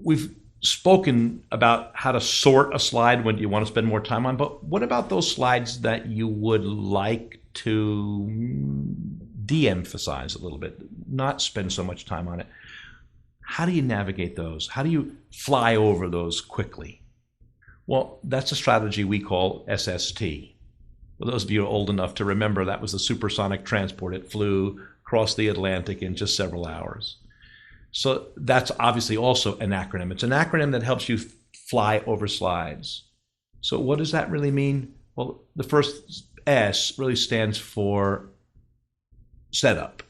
we've spoken about how to sort a slide when you want to spend more time on, but what about those slides that you would like to de-emphasize a little bit, not spend so much time on it? How do you navigate those? How do you fly over those quickly? Well, that's a strategy we call SST. For those of you old enough to remember, that was the supersonic transport. It flew across the Atlantic in just several hours. So that's obviously also an acronym. It's an acronym that helps you fly over slides. So what does that really mean? Well, the first S really stands for setup.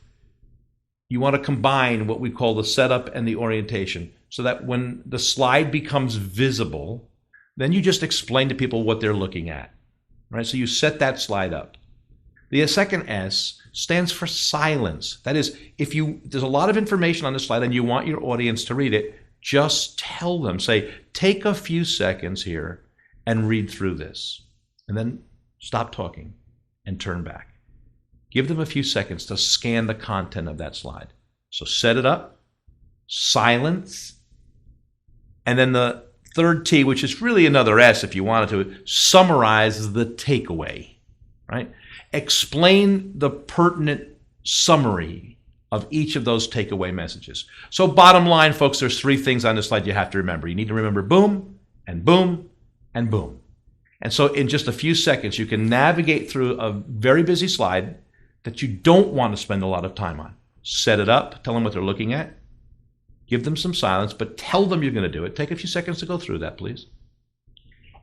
You want to combine what we call the setup and the orientation so that when the slide becomes visible, then you just explain to people what they're looking at, right? So you set that slide up. The second S stands for silence. That is, if there's a lot of information on the slide and you want your audience to read it, just tell them, say, take a few seconds here and read through this, and then stop talking and turn back. Give them a few seconds to scan the content of that slide. So set it up, silence, and then the third T, which is really another S if you wanted to, summarize the takeaway, right? Explain the pertinent summary of each of those takeaway messages. So bottom line, folks, there's three things on this slide you have to remember. You need to remember boom, and boom, and boom. And so in just a few seconds, you can navigate through a very busy slide that you don't want to spend a lot of time on. Set it up, tell them what they're looking at, give them some silence, but tell them you're going to do it. Take a few seconds to go through that, please.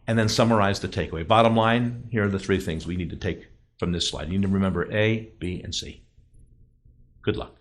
And then summarize the takeaway. Bottom line, here are the three things we need to take from this slide. You need to remember A, B, and C. Good luck.